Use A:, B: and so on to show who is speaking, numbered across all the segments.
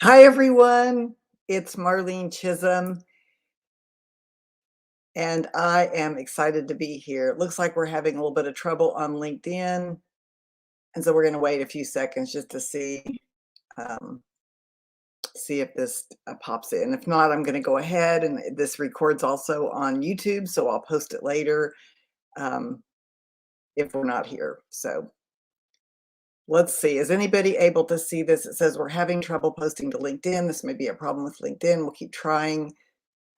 A: Hi, everyone. It's Marlene Chisholm, and I am excited to be here. It looks like we're having a little bit of trouble on LinkedIn, and so we're going to wait a few seconds just to um, see if this pops in. If not, I'm going to go ahead, and this records also on YouTube, so I'll post it later um, if we're not here. So let's see. Is anybody able to see this? It says we're having trouble posting to LinkedIn. This may be a problem with LinkedIn. We'll keep trying.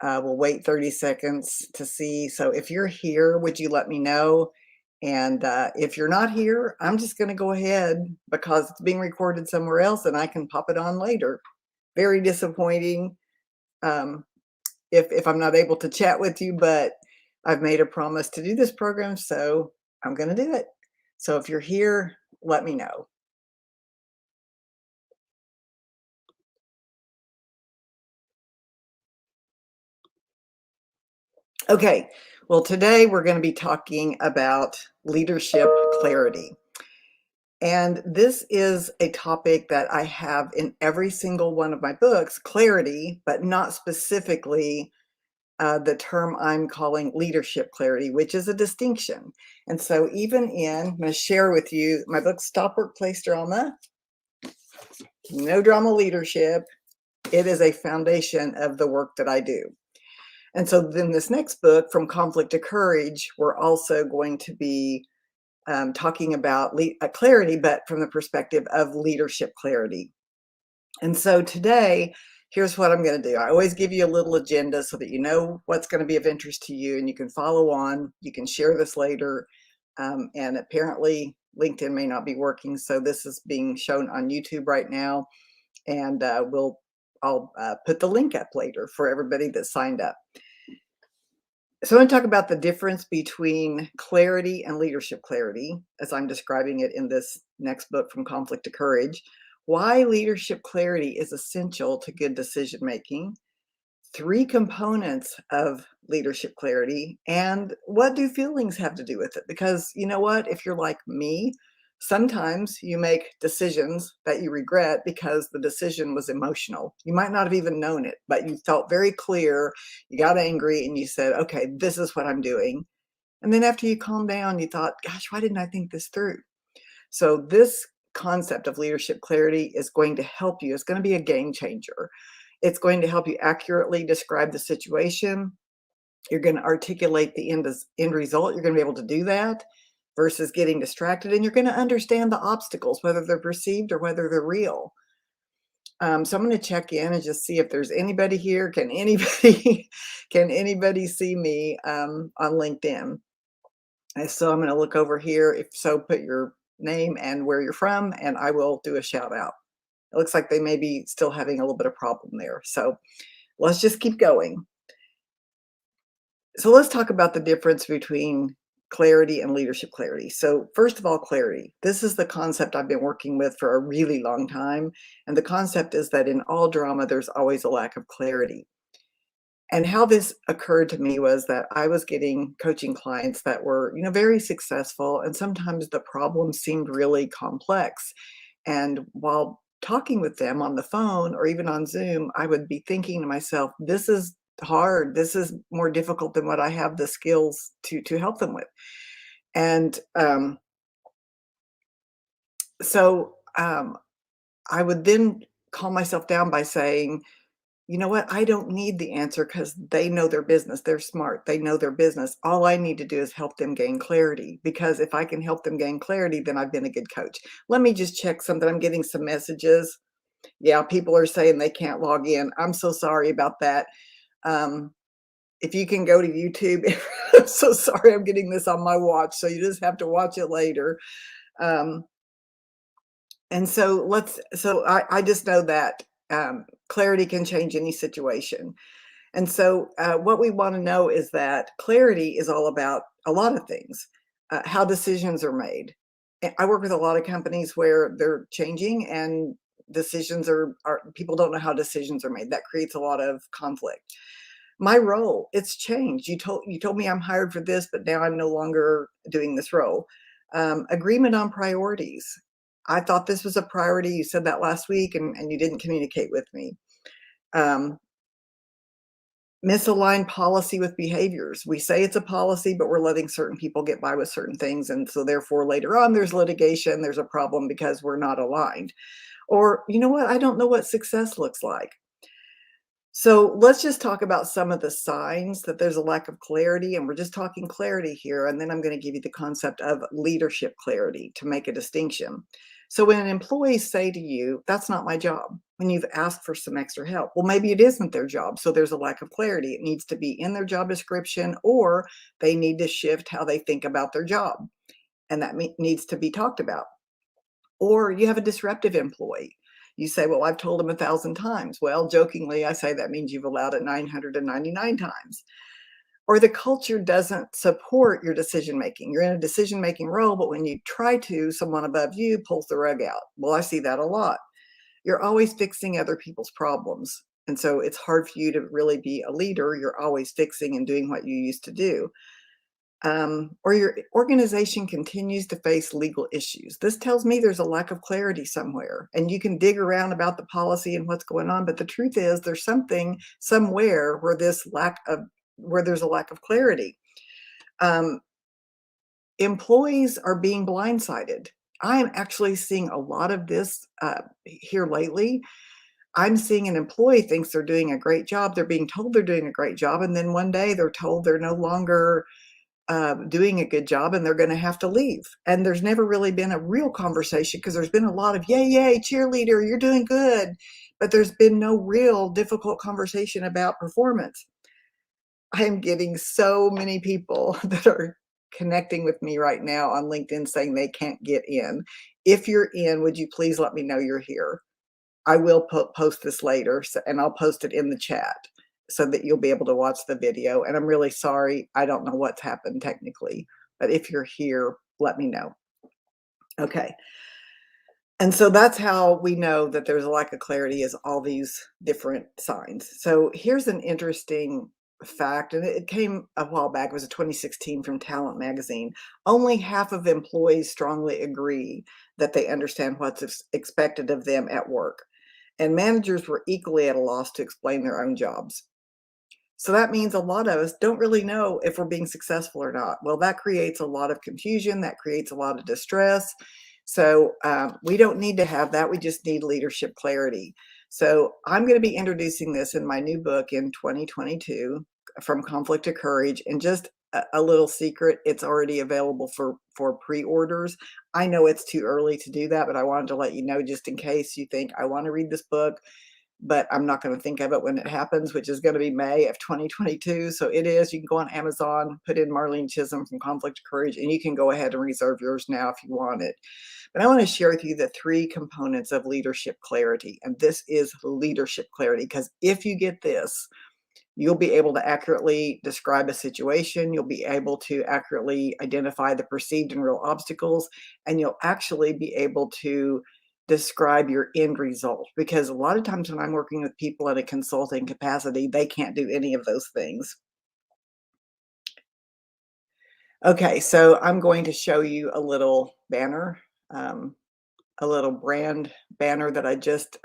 A: We'll wait 30 seconds to see. So if you're here, would you let me know? And if you're not here, I'm just going to go ahead because it's being recorded somewhere else and I can pop it on later. Very disappointing um, if I'm not able to chat with you, but I've made a promise to do this program, so I'm going to do it. So if you're here, let me know. Okay, well, today we're going to be talking about leadership clarity. And this is a topic that I have in every single one of my books, clarity, but not specifically the term I'm calling leadership clarity, which is a distinction. And so even I'm going to share with you my book, Stop Workplace Drama, No Drama Leadership. It is a foundation of the work that I do. And so then this next book, From Conflict to Courage, we're also going to be talking about clarity, but from the perspective of leadership clarity. And so today, here's what I'm going to do. I always give you a little agenda so that you know what's going to be of interest to you and you can follow on. You can share this later. And apparently, LinkedIn may not be working. So this is being shown on YouTube right now. And I'll put the link up later for everybody that signed up. So I want to talk about the difference between clarity and leadership clarity, as I'm describing it in this next book, From Conflict to Courage, why leadership clarity is essential to good decision making, three components of leadership clarity, and what do feelings have to do with it? Because you know what, if you're like me, sometimes you make decisions that you regret because the decision was emotional. You might not have even known it, but you felt very clear, you got angry, and you said, okay, this is what I'm doing. And then after you calmed down, you thought, gosh, why didn't I think this through? So this concept of leadership clarity is going to help you. It's going to be a game changer. It's going to help you accurately describe the situation. You're going to articulate the end result. You're going to be able to do that versus getting distracted. And you're going to understand the obstacles, whether they're perceived or whether they're real. So I'm going to check in and just see if there's anybody here. Can anybody can anybody see me on LinkedIn? And so I'm going to look over here. If so, put your name and where you're from, and I will do a shout out. It looks like they may be still having a little bit of problem there. So let's just keep going. So let's talk about the difference between clarity and leadership clarity. So first of all, clarity. This is the concept I've been working with for a really long time. And the concept is that in all drama, there's always a lack of clarity. And how this occurred to me was that I was getting coaching clients that were, very successful, and sometimes the problems seemed really complex. And while talking with them on the phone or even on Zoom, I would be thinking to myself, this is hard. This is more difficult than what I have the skills to help them with. And so I would then calm myself down by saying, you know what? I don't need the answer because they know their business. They're smart. They know their business. All I need to do is help them gain clarity, because if I can help them gain clarity, then I've been a good coach. Let me just check something. I'm getting some messages. Yeah, people are saying they can't log in. I'm so sorry about that. Um, if you can go to YouTube, I'm so sorry. I'm getting this on my watch, so you just have to watch it later. Um, and so I just know that clarity can change any situation. And so, what we want to know is that clarity is all about a lot of things, how decisions are made. I work with a lot of companies where they're changing and decisions are people don't know how decisions are made. That creates a lot of conflict. My role, it's changed. You told me I'm hired for this, but now I'm no longer doing this role. Agreement on priorities. I thought this was a priority. You said that last week and you didn't communicate with me. Um, Misaligned policy with behaviors. We say it's a policy, but we're letting certain people get by with certain things. And so therefore later on, there's litigation, there's a problem because we're not aligned. Or, you know what? I don't know what success looks like. So let's just talk about some of the signs that there's a lack of clarity. And we're just talking clarity here. And then I'm going to give you the concept of leadership clarity to make a distinction. So when employees say to you, that's not my job, when you've asked for some extra help, well, maybe it isn't their job. So there's a lack of clarity. It needs to be in their job description, or they need to shift how they think about their job. And that needs to be talked about. Or you have a disruptive employee. You say, well, I've told them 1,000 times. Well, jokingly, I say that means you've allowed it 999 times. Or the culture doesn't support your decision making. You're in a decision making role, but when you try to, someone above you pulls the rug out. Well, I see that a lot. You're always fixing other people's problems. And so it's hard for you to really be a leader. You're always fixing and doing what you used to do. Or your organization continues to face legal issues. This tells me there's a lack of clarity somewhere. And you can dig around about the policy and what's going on, but the truth is there's something somewhere where there's a lack of clarity. Employees are being blindsided. I am actually seeing a lot of this here lately. I'm seeing an employee thinks they're doing a great job. They're being told they're doing a great job. And then one day they're told they're no longer doing a good job and they're going to have to leave. And there's never really been a real conversation because there's been a lot of yay, yay, cheerleader, you're doing good. But there's been no real difficult conversation about performance. I am getting so many people that are connecting with me right now on LinkedIn saying they can't get in. If you're in, would you please let me know you're here? I will post this later, and I'll post it in the chat so that you'll be able to watch the video. And I'm really sorry. I don't know what's happened technically, but if you're here, let me know. Okay. And so that's how we know that there's a lack of clarity, is all these different signs. So here's an interesting fact, and it came a while back. It was a 2016 from Talent Magazine. Only half of employees strongly agree that they understand what's expected of them at work. And managers were equally at a loss to explain their own jobs. So that means a lot of us don't really know if we're being successful or not. Well, that creates a lot of confusion. That creates a lot of distress. So we don't need to have that. We just need leadership clarity. So I'm going to be introducing this in my new book in 2022, From Conflict to Courage. And just a little secret, it's already available for pre-orders. I know it's too early to do that, but I wanted to let you know just in case you think I want to read this book, but I'm not going to think of it when it happens, which is going to be May of 2022. So it is. You can go on Amazon, put in Marlene Chisholm From Conflict to Courage, and you can go ahead and reserve yours now if you want it. But I want to share with you the 3 components of leadership clarity. And this is leadership clarity, because if you get this, you'll be able to accurately describe a situation. You'll be able to accurately identify the perceived and real obstacles, and you'll actually be able to describe your end result. Because a lot of times when I'm working with people in a consulting capacity, they can't do any of those things. Okay, so I'm going to show you a little banner, a little brand banner that I just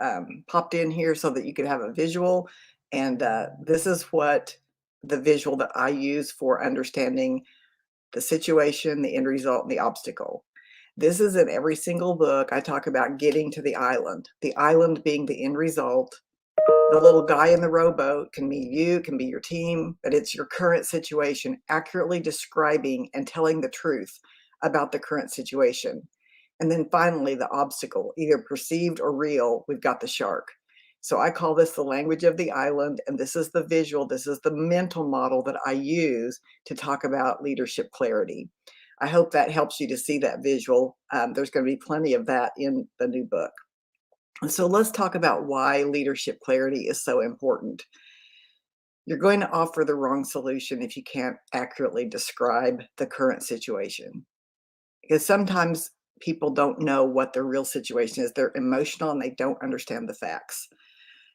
A: popped in here so that you could have a visual. And this is what the visual that I use for understanding the situation, the end result, and the obstacle. This is in every single book. I talk about getting to the island being the end result. The little guy in the rowboat can be you, can be your team, but it's your current situation, accurately describing and telling the truth about the current situation. And then finally, the obstacle, either perceived or real, we've got the shark. So I call this the language of the island, and this is the visual, this is the mental model that I use to talk about leadership clarity. I hope that helps you to see that visual. There's going to be plenty of that in the new book. So let's talk about why leadership clarity is so important. You're going to offer the wrong solution if you can't accurately describe the current situation. Because sometimes people don't know what their real situation is. They're emotional and they don't understand the facts.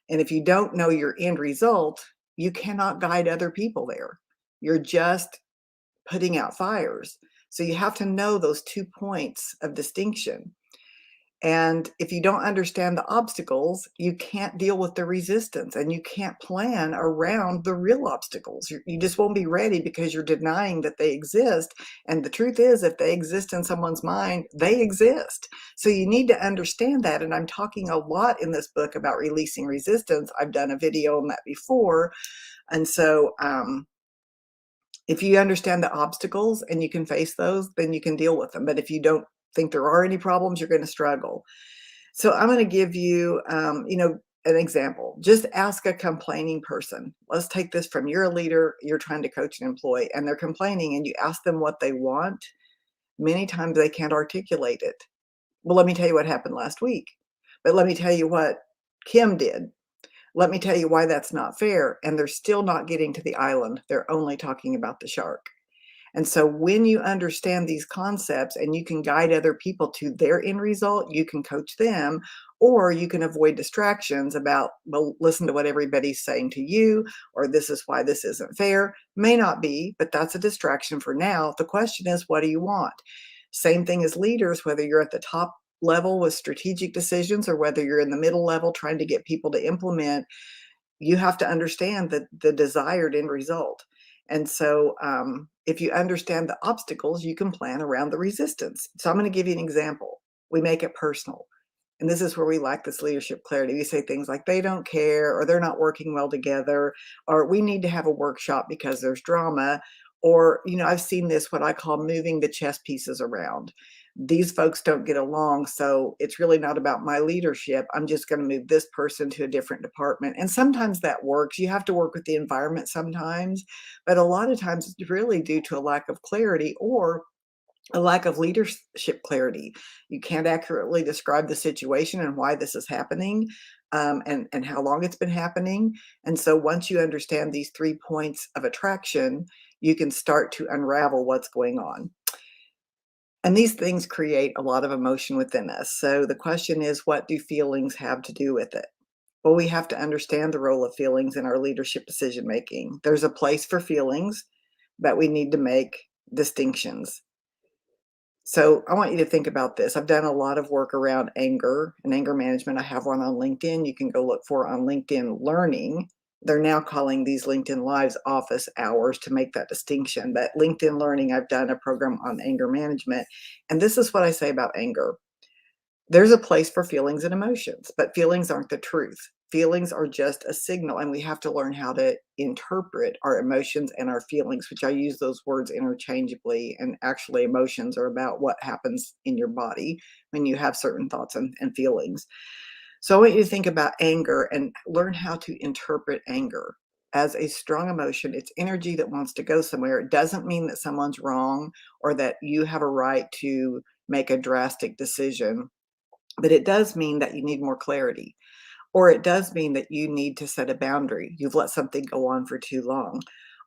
A: And if you don't know your end result, you cannot guide other people there. You're just putting out fires. So you have to know those 2 points of distinction. And if you don't understand the obstacles, you can't deal with the resistance and you can't plan around the real obstacles. You just won't be ready because you're denying that they exist. And the truth is, if they exist in someone's mind, they exist. So you need to understand that. And I'm talking a lot in this book about releasing resistance. I've done a video on that before. And so, if you understand the obstacles and you can face those, then you can deal with them. But if you don't think there are any problems, you're going to struggle. So I'm going to give you, an example. Just ask a complaining person. Let's take this from you're a leader, you're trying to coach an employee, and they're complaining, and you ask them what they want. Many times they can't articulate it. Well, let me tell you what happened last week. But let me tell you what Kim did. Let me tell you why that's not fair. And they're still not getting to the island. They're only talking about the shark. And so when you understand these concepts and you can guide other people to their end result, you can coach them, or you can avoid distractions about, well, listen to what everybody's saying to you, or this is why this isn't fair. May not be, but that's a distraction for now. The question is, what do you want? Same thing as leaders, whether you're at the top level with strategic decisions or whether you're in the middle level trying to get people to implement, you have to understand the desired end result. And so, if you understand the obstacles, you can plan around the resistance. So I'm going to give you an example. We make it personal. And this is where we lack this leadership clarity. We say things like they don't care, or they're not working well together, or we need to have a workshop because there's drama. Or, I've seen this, what I call moving the chess pieces around. These folks don't get along, so it's really not about my leadership. I'm just going to move this person to a different department. And sometimes that works. You have to work with the environment sometimes, but a lot of times it's really due to a lack of clarity or a lack of leadership clarity. You can't accurately describe the situation and why this is happening, and how long it's been happening. And so once you understand these 3 points of attraction, you can start to unravel what's going on. And these things create a lot of emotion within us. So the question is, what do feelings have to do with it? Well, we have to understand the role of feelings in our leadership decision making. There's a place for feelings, but we need to make distinctions. So I want you to think about this. I've done a lot of work around anger and anger management. I have one on LinkedIn. You can go look for on LinkedIn Learning. They're now calling these LinkedIn Lives office hours to make that distinction. But LinkedIn Learning, I've done a program on anger management. And this is what I say about anger. There's a place for feelings and emotions, but feelings aren't the truth. Feelings are just a signal, and we have to learn how to interpret our emotions and our feelings, which I use those words interchangeably. And actually, emotions are about what happens in your body when you have certain thoughts and feelings. So I want you to think about anger and learn how to interpret anger as a strong emotion. It's energy that wants to go somewhere. It doesn't mean that someone's wrong or that you have a right to make a drastic decision, but it does mean that you need more clarity, or it does mean that you need to set a boundary. You've let something go on for too long.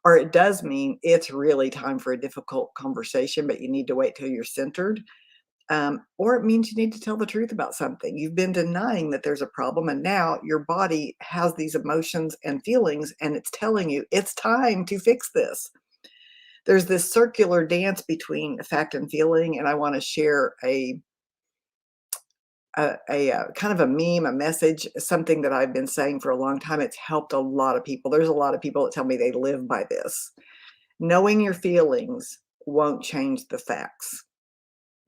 A: Or it does mean it's really time for a difficult conversation, but you need to wait till you're centered. Or it means you need to tell the truth about something. You've been denying that there's a problem, and now your body has these emotions and feelings, and it's telling you it's time to fix this. There's this circular dance between fact and feeling, and I want to share a kind of a meme, a message, something that I've been saying for a long time. It's helped a lot of people. There's a lot of people that tell me they live by this. Knowing your feelings won't change the facts.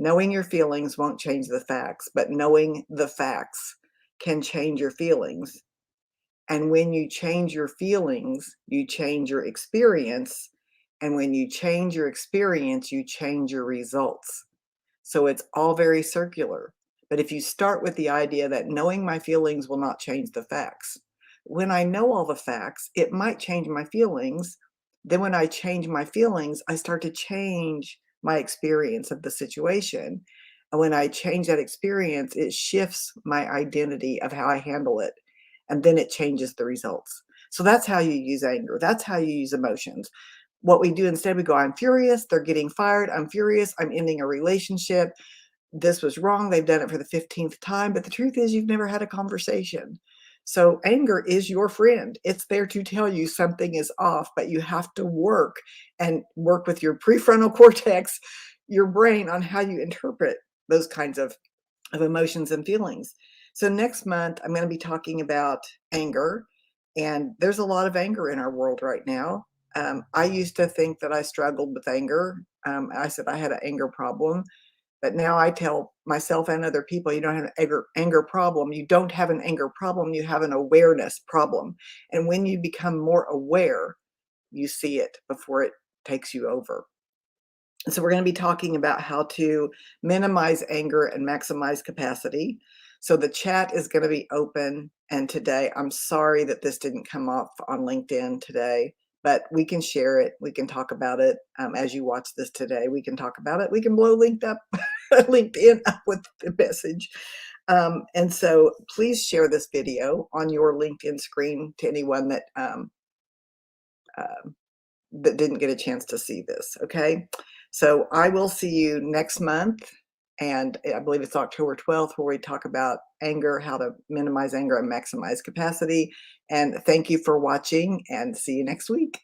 A: Knowing your feelings won't change the facts, but knowing the facts can change your feelings. And when you change your feelings, you change your experience. And when you change your experience, you change your results. So it's all very circular. But if you start with the idea that knowing my feelings will not change the facts, when I know all the facts, it might change my feelings. Then when I change my feelings, I start to change my experience of the situation. And when I change that experience, it shifts my identity of how I handle it. And then it changes the results. So that's how you use anger. That's how you use emotions. What we do instead, we go, I'm furious, they're getting fired, I'm furious, I'm ending a relationship, this was wrong, they've done it for the 15th time. But the truth is, you've never had a conversation. So anger is your friend. It's there to tell you something is off, but you have to work with your prefrontal cortex, your brain, on how you interpret those kinds of of emotions and feelings. So next month, I'm going to be talking about anger, and there's a lot of anger in our world right now. I used to think that I struggled with anger. I said I had an anger problem, but now I tell myself and other people, you don't have an anger problem. You don't have an anger problem. You have an awareness problem. And when you become more aware, you see it before it takes you over. So we're going to be talking about how to minimize anger and maximize capacity. So the chat is going to be open. And today, I'm sorry that this didn't come off on LinkedIn today, but we can share it. We can talk about it as you watch this today. We can talk about it. We can blow LinkedIn up with the message. And so please share this video on your LinkedIn screen to anyone that didn't get a chance to see this, okay? So I will see you next month, and I believe it's October 12th, where we talk about anger, how to minimize anger and maximize capacity. And thank you for watching, and see you next week.